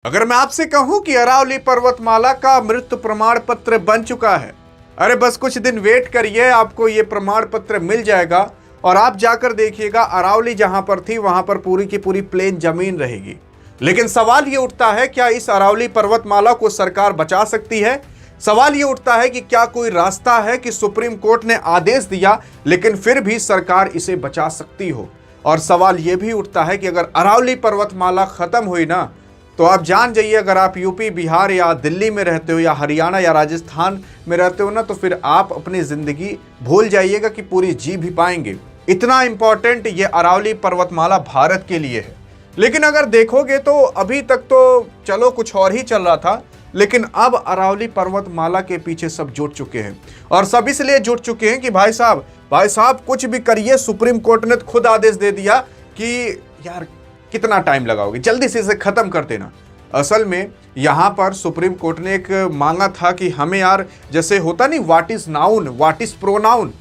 अगर मैं आपसे कहूं कि अरावली पर्वतमाला का मृत्यु प्रमाण पत्र बन चुका है, अरे बस कुछ दिन वेट करिए, आपको ये प्रमाण पत्र मिल जाएगा और आप जाकर देखिएगा अरावली जहां पर थी वहां पर पूरी की पूरी प्लेन जमीन रहेगी। लेकिन सवाल ये उठता है, क्या इस अरावली पर्वतमाला को सरकार बचा सकती है? सवाल ये उठता है कि क्या कोई रास्ता है कि सुप्रीम कोर्ट ने आदेश दिया लेकिन फिर भी सरकार इसे बचा सकती हो? और सवाल ये भी उठता है कि अगर अरावली पर्वतमाला खत्म हुई ना, तो आप जान जाइए, अगर आप यूपी, बिहार या दिल्ली में रहते हो या हरियाणा या राजस्थान में रहते हो ना, तो फिर आप अपनी जिंदगी भूल जाइएगा कि पूरी जी भी पाएंगे। इतना इंपॉर्टेंट ये अरावली पर्वतमाला भारत के लिए है। लेकिन अगर देखोगे तो अभी तक तो चलो कुछ और ही चल रहा था, लेकिन अब अरावली पर्वतमाला के पीछे सब जुट चुके हैं। और सब इसलिए जुट चुके हैं कि भाई साहब कुछ भी करिए, सुप्रीम कोर्ट ने खुद आदेश दे दिया कि यार कितना टाइम लगाओगे, जल्दी से इसे खत्म कर देना। असल में यहां पर सुप्रीम कोर्ट ने एक मांगा था कि हमें यार, जैसे होता नहीं what is noun, what is pronoun,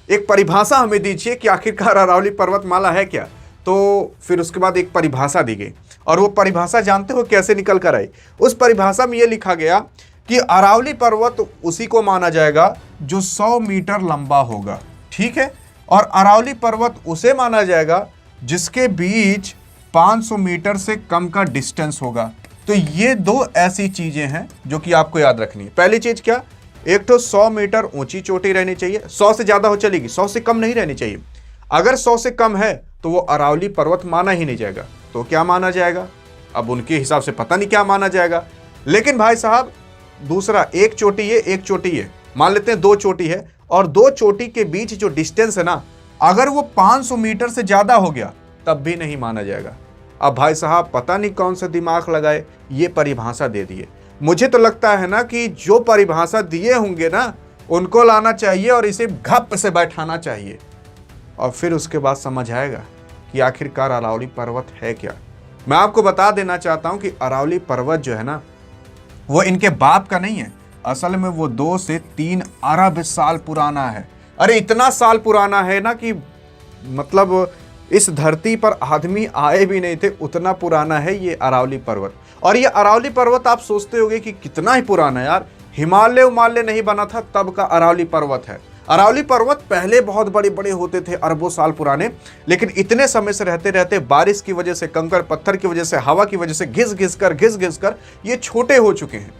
एक परिभाषा हमें दीजिए कि आखिरकार अरावली पर्वतमाला है क्या। तो फिर उसके बाद एक परिभाषा दी गई, और वो परिभाषा जानते हो कैसे निकल कर आई? उस परिभाषा में यह लिखा गया कि अरावली पर्वत उसी को माना जाएगा जो 100 मीटर लंबा होगा, ठीक है, और अरावली पर्वत उसे माना जाएगा जिसके बीच 500 मीटर से कम का डिस्टेंस होगा। तो ये दो ऐसी चीजें हैं जो कि आपको याद रखनी है। पहली चीज क्या? एक तो 100 मीटर ऊंची चोटी रहनी चाहिए, 100 से ज्यादा हो चलेगी, 100 से कम नहीं रहनी चाहिए। अगर 100 से कम है तो वो अरावली पर्वत माना ही नहीं जाएगा। तो क्या माना जाएगा? अब उनके हिसाब से पता नहीं क्या माना जाएगा। लेकिन भाई साहब, दूसरा, एक चोटी है, एक चोटी है, मान लेते हैं 2 चोटी है, और 2 चोटी के बीच जो डिस्टेंस है ना, अगर वो 500 मीटर से ज्यादा हो गया तब भी नहीं माना जाएगा। अब भाई साहब पता नहीं कौन सा दिमाग लगाए, ये परिभाषा दे दिए। मुझे तो लगता है ना कि जो परिभाषा दिए होंगे ना, उनको लाना चाहिए और इसे घप से बैठाना चाहिए, और फिर उसके बाद समझ आएगा कि आखिरकार अरावली पर्वत है क्या। मैं आपको बता देना चाहता हूं कि अरावली पर्वत जो है ना, वो इनके बाप का नहीं है। असल में वो 2 से 3 अरब साल पुराना है। अरे इतना साल पुराना है ना कि मतलब इस धरती पर आदमी आए भी नहीं थे, उतना पुराना है ये अरावली पर्वत। और ये अरावली पर्वत आप सोचते होंगे कि कितना ही पुराना है यार, हिमालय नहीं बना था तब का अरावली पर्वत है। अरावली पर्वत पहले बहुत बड़े बड़े होते थे, अरबों साल पुराने, लेकिन इतने समय से रहते रहते बारिश की वजह से, कंकड़ पत्थर की वजह से, हवा की वजह से घिस घिस कर ये छोटे हो चुके हैं।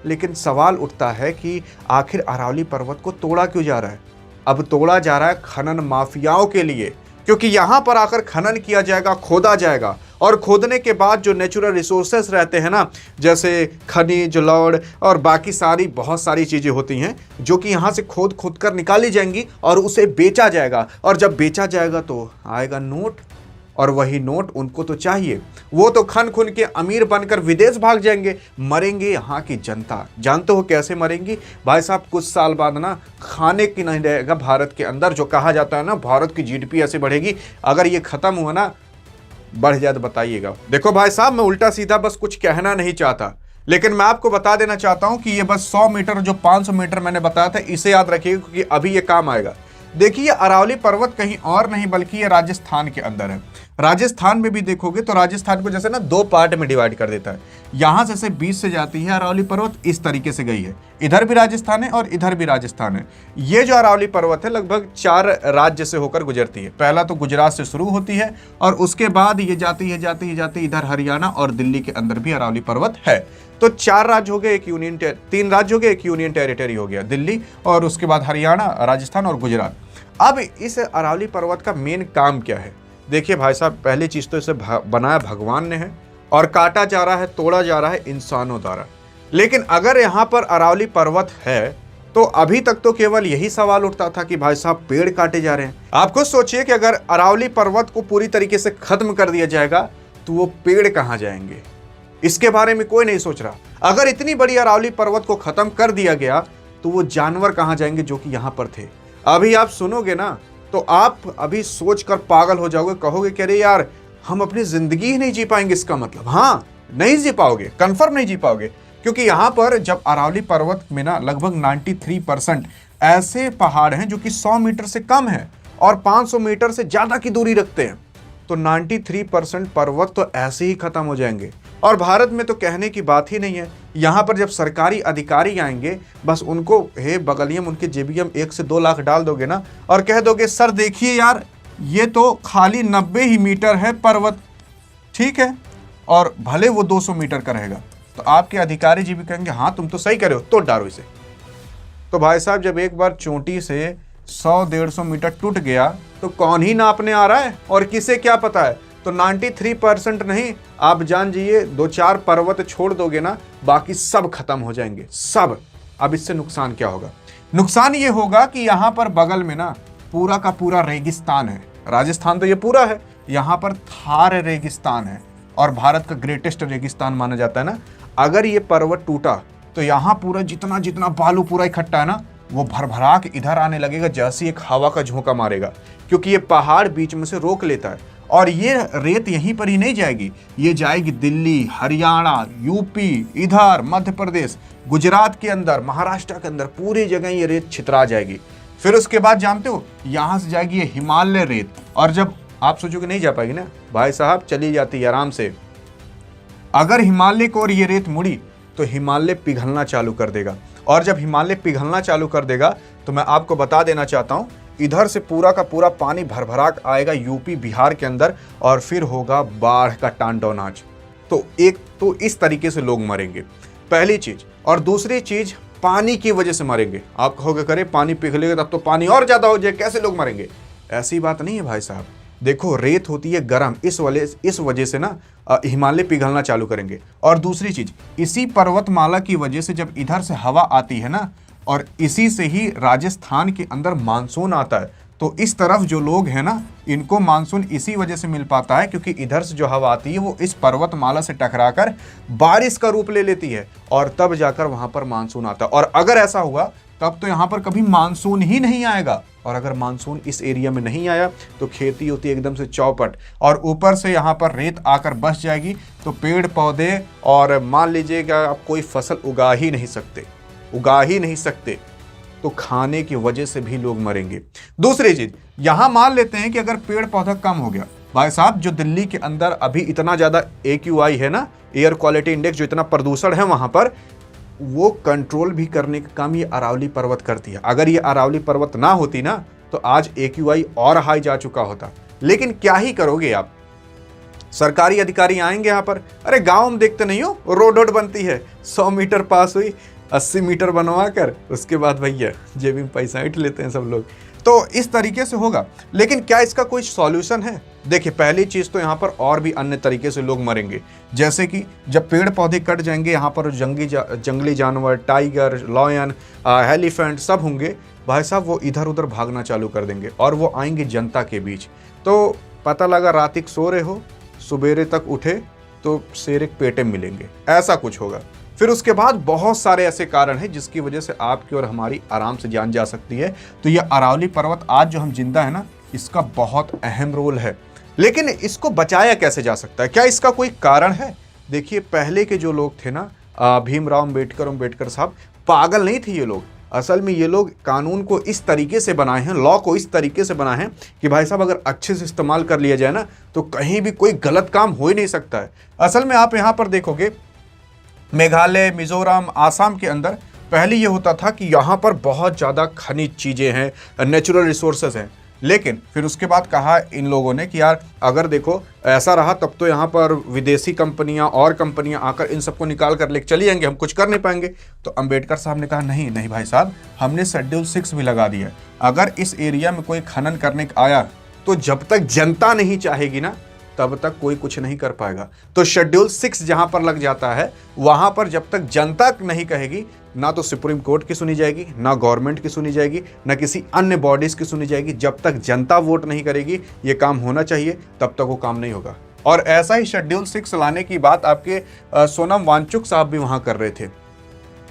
लेकिन सवाल उठता है कि आखिर अरावली पर्वत को तोड़ा क्यों जा रहा है? अब तोड़ा जा रहा है खनन माफियाओं के लिए, क्योंकि यहां पर आकर खनन किया जाएगा, खोदा जाएगा, और खोदने के बाद जो नेचुरल रिसोर्सेस रहते हैं ना, जैसे खनिज, लौड़ और बाकी सारी बहुत सारी चीजें होती हैं, जो कि यहां से खोद कर निकाली जाएंगी और उसे बेचा जाएगा। और जब बेचा जाएगा तो आएगा नोट, और वही नोट उनको तो चाहिए। वो तो खन के अमीर बनकर विदेश भाग जाएंगे। मरेंगे यहाँ की जनता। जानते हो कैसे मरेंगी? भाई साहब कुछ साल बाद ना खाने की नहीं रहेगा भारत के अंदर। जो कहा जाता है ना, भारत की जीडीपी ऐसे बढ़ेगी, अगर ये खत्म हुआ ना, बढ़ जाए तो बताइएगा। देखो भाई साहब, मैं उल्टा सीधा बस कुछ कहना नहीं चाहता, लेकिन मैं आपको बता देना चाहता हूं कि ये बस 100 मीटर, जो 500 मीटर मैंने बताया था, इसे याद रखिएगा क्योंकि अभी ये काम आएगा। देखिए, अरावली पर्वत कहीं और नहीं बल्कि ये राजस्थान के अंदर है। राजस्थान में भी देखोगे तो राजस्थान को जैसे ना 2 पार्ट में डिवाइड कर देता है। यहां से 20 से जाती है अरावली पर्वत, इस तरीके से गई है। इधर भी राजस्थान है और इधर भी राजस्थान है। ये जो अरावली पर्वत है लगभग 4 राज्य से होकर गुजरती है। पहला तो गुजरात से शुरू होती है और उसके बाद ये जाती है इधर हरियाणा और दिल्ली के अंदर भी अरावली पर्वत है। तो 4 राज्य हो गए, 3 राज्य हो गए, एक यूनियन टेरिटरी हो गया, दिल्ली, और उसके बाद हरियाणा, राजस्थान और गुजरात। अब इस अरावली पर्वत का मेन काम क्या है? देखिए भाई साहब, पहली चीज तो इसे बनाया भगवान ने है, और काटा जा रहा है, तोड़ा जा रहा है इंसानों द्वारा। लेकिन अगर यहाँ पर अरावली पर्वत है तो अभी तक तो केवल यही सवाल उठता था कि भाई साहब पेड़ काटे जा रहे हैं। आप खुद सोचिए कि अगर अरावली पर्वत को पूरी तरीके से खत्म कर दिया जाएगा तो वो पेड़ कहाँ जाएंगे? इसके बारे में कोई नहीं सोच रहा। अगर इतनी बड़ी अरावली पर्वत को खत्म कर दिया गया तो वो जानवर कहाँ जाएंगे जो कि यहाँ पर थे? अभी आप सुनोगे ना तो आप अभी सोचकर पागल हो जाओगे, कहोगे कि अरे यार, हम अपनी जिंदगी ही नहीं जी पाएंगे। इसका मतलब, हाँ, नहीं जी पाओगे, कंफर्म नहीं जी पाओगे, क्योंकि यहां पर जब अरावली पर्वत में ना लगभग 93% ऐसे पहाड़ हैं जो कि 100 मीटर से कम है और 500 मीटर से ज्यादा की दूरी रखते हैं, तो 93% पर्वत तो ऐसे ही खत्म हो जाएंगे। और भारत में तो कहने की बात ही नहीं है। यहाँ पर जब सरकारी अधिकारी आएंगे, बस उनको हे बगलियम उनके जेबीएम 1 से 2 लाख डाल दोगे ना और कह दोगे सर देखिए यार ये तो खाली 90 ही मीटर है पर्वत, ठीक है, और भले वो 200 मीटर का रहेगा, तो आपके अधिकारी जी भी कहेंगे हाँ तुम तो सही कह रहे हो, तोड़ डालो इसे। तो भाई साहब जब एक बार चोटी से 100-150 मीटर टूट गया तो कौन ही नापने आ रहा है और किसे क्या पता है। तो 93% नहीं, आप जान जाइए 2-4 पर्वत छोड़ दोगे ना, बाकी सब खत्म हो जाएंगे, सब। अब इससे नुकसान क्या होगा? नुकसान ये होगा कि यहाँ पर बगल में ना पूरा का पूरा रेगिस्तान है। राजस्थान तो ये पूरा है, यहाँ पर थार रेगिस्तान है और भारत का ग्रेटेस्ट रेगिस्तान माना जाता है ना। अगर ये पर्वत टूटा तो यहाँ पूरा जितना जितना बालू पूरा इकट्ठा है ना, वो भरभरा के इधर आने लगेगा जैसे एक हवा का झोंका मारेगा, क्योंकि ये पहाड़ बीच में से रोक लेता है। और ये रेत यहीं पर ही नहीं जाएगी, ये जाएगी दिल्ली, हरियाणा, यूपी, इधर मध्य प्रदेश, गुजरात के अंदर, महाराष्ट्र के अंदर, पूरी जगह ये रेत छितरा जाएगी। फिर उसके बाद जानते हो यहाँ से जाएगी ये हिमालय रेत, और जब आप सोचोगे नहीं जा पाएगी ना, भाई साहब चली जाती है आराम से। अगर हिमालय को और ये रेत मुड़ी तो हिमालय पिघलना चालू कर देगा, और जब हिमालय पिघलना चालू कर देगा तो मैं आपको बता देना चाहता हूं इधर से पूरा का पूरा पानी भरभराक आएगा यूपी बिहार के अंदर, और फिर होगा बाढ़ का तांडव नाच। तो एक तो इस तरीके से लोग मरेंगे, पहली चीज। और दूसरी चीज, पानी की वजह से मरेंगे। आप कहोगे करे पानी पिघलेगा तब तो पानी और ज्यादा हो जाए, कैसे लोग मरेंगे? ऐसी बात नहीं है भाई साहब। देखो रेत होती है गर्म, इस वजह से ना हिमालय पिघलना चालू करेंगे। और दूसरी चीज, इसी पर्वतमाला की वजह से जब इधर से हवा आती है ना, और इसी से ही राजस्थान के अंदर मानसून आता है, तो इस तरफ जो लोग हैं ना, इनको मानसून इसी वजह से मिल पाता है क्योंकि इधर से जो हवा आती है वो इस पर्वतमाला से टकराकर बारिश का रूप ले लेती है, और तब जाकर वहां पर मानसून आता है। और अगर ऐसा हुआ तब तो यहाँ पर कभी मानसून ही नहीं आएगा, और अगर मानसून इस एरिया में नहीं आया तो खेती होती है एकदम से चौपट, और ऊपर से यहाँ पर रेत आकर बस जाएगी तो पेड़ पौधे और मान लीजिएगा आप कोई फसल उगा ही नहीं सकते, तो खाने की वजह से भी लोग मरेंगे। दूसरी चीज, यहां मान लेते हैं कि अगर पेड़ पौधा कम हो गया, भाई साहब जो दिल्ली के अंदर अभी इतना ज्यादा AQI है ना, एयर क्वालिटी इंडेक्स, जो इतना प्रदूषण है वहां पर, वो कंट्रोल भी करने का काम ये अरावली पर्वत करती है। अगर ये अरावली पर्वत ना होती ना तो आज AQI और हाई जा चुका होता। लेकिन क्या ही करोगे आप, सरकारी अधिकारी आएंगे यहाँ पर, अरे गांव में देखते नहीं हो रोड बनती है, 100 मीटर पास हुई, 80 मीटर बनवा कर उसके बाद भैया जेबी में पैसा इट लेते हैं सब लोग। तो इस तरीके से होगा। लेकिन क्या इसका कोई सॉल्यूशन है? देखिए पहली चीज तो यहाँ पर और भी अन्य तरीके से लोग मरेंगे, जैसे कि जब पेड़ पौधे कट जाएंगे, यहाँ पर जंगली जानवर, टाइगर, लॉयन, एलिफेंट सब होंगे, भाई साहब वो इधर उधर भागना चालू कर देंगे और वो आएंगे जनता के बीच। तो पता लगा रातिक सो रहे हो, सुबेरे तक उठे तो शेर एक पेटे मिलेंगे, ऐसा कुछ होगा। फिर उसके बाद बहुत सारे ऐसे कारण हैं जिसकी वजह से आपकी और हमारी आराम से जान जा सकती है। तो ये अरावली पर्वत आज जो हम जिंदा है ना, इसका बहुत अहम रोल है। लेकिन इसको बचाया कैसे जा सकता है? क्या इसका कोई कारण है? देखिए पहले के जो लोग थे ना, भीमराव अम्बेडकर साहब, पागल नहीं थे ये लोग। असल में ये लोग कानून को इस तरीके से बनाए हैं, लॉ को इस तरीके से बनाए हैं कि भाई साहब अगर अच्छे से इस्तेमाल कर लिया जाए ना तो कहीं भी कोई गलत काम हो ही नहीं सकता है। असल में आप यहाँ पर देखोगे मेघालय, मिजोरम, आसाम के अंदर पहले ये होता था कि यहाँ पर बहुत ज़्यादा खनिज चीज़ें हैं, नेचुरल रिसोर्सेज हैं। लेकिन फिर उसके बाद कहा इन लोगों ने कि यार अगर देखो ऐसा रहा तब तो यहाँ पर विदेशी कंपनियाँ और कंपनियाँ आकर इन सबको निकाल कर लेकर चली जाएंगे, हम कुछ कर नहीं पाएंगे। तो अंबेडकर साहब ने कहा नहीं नहीं भाई साहब, हमने शेड्यूल 6 भी लगा दिया। अगर इस एरिया में कोई खनन करने आया तो जब तक जनता नहीं चाहेगी ना तब तक कोई कुछ नहीं कर पाएगा। तो शेड्यूल 6 जहां पर लग जाता है वहां पर जब तक जनता नहीं कहेगी, ना तो सुप्रीम कोर्ट की सुनी जाएगी, ना गवर्नमेंट की सुनी जाएगी, ना किसी अन्य बॉडीज की सुनी जाएगी। जब तक जनता वोट नहीं करेगी ये काम होना चाहिए, तब तक वो काम नहीं होगा। और ऐसा ही शेड्यूल 6 लाने की बात आपके सोनम वांगचुक साहब भी वहां कर रहे थे,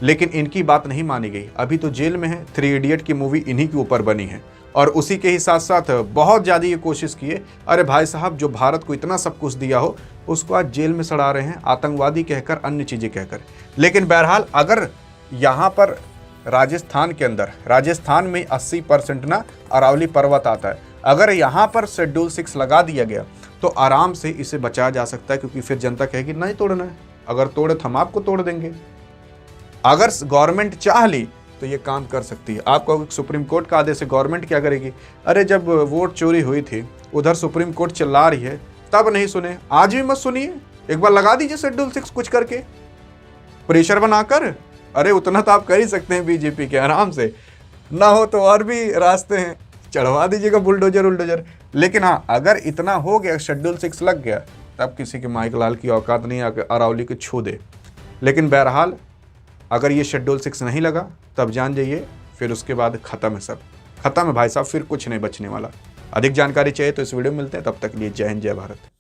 लेकिन इनकी बात नहीं मानी गई। अभी तो जेल में है। 3 इडियट की मूवी इन्हीं के ऊपर बनी है, और उसी के ही साथ साथ बहुत ज़्यादा ये कोशिश किए, अरे भाई साहब जो भारत को इतना सब कुछ दिया हो उसको आज जेल में सड़ा रहे हैं, आतंकवादी कहकर, अन्य चीज़ें कहकर। लेकिन बहरहाल अगर यहाँ पर राजस्थान के अंदर, राजस्थान में 80% ना अरावली पर्वत आता है, अगर यहाँ पर शेड्यूल 6 लगा दिया गया तो आराम से इसे बचाया जा सकता है, क्योंकि फिर जनता कहेगी नहीं तोड़ना है, अगर तोड़े तो हम आपको तोड़ देंगे। अगर गवर्नमेंट चाह ली तो ये काम कर सकती है। आपको सुप्रीम कोर्ट का आदेश है, गवर्नमेंट क्या करेगी? अरे जब वोट चोरी हुई थी उधर सुप्रीम कोर्ट चिल्ला रही है, तब नहीं सुने, आज भी मत सुनिए, एक बार लगा दीजिए शेड्यूल 6 कुछ करके, प्रेशर बनाकर। अरे उतना तो आप कर ही सकते हैं बीजेपी के, आराम से, ना हो तो और भी रास्ते हैं, चढ़वा दीजिएगा बुलडोजर उलडोजर। लेकिन हाँ, अगर इतना हो गया, शेड्यूल 6 लग गया, तब किसी के माइक लाल की औकात नहीं अरावली को छू दे। लेकिन बहरहाल अगर ये शेड्यूल 6 नहीं लगा तब जान जाइए फिर उसके बाद खत्म है, सब खत्म है भाई साहब, फिर कुछ नहीं बचने वाला। अधिक जानकारी चाहिए तो इस वीडियो में मिलते हैं, तब तक लिए जय हिंद जय भारत।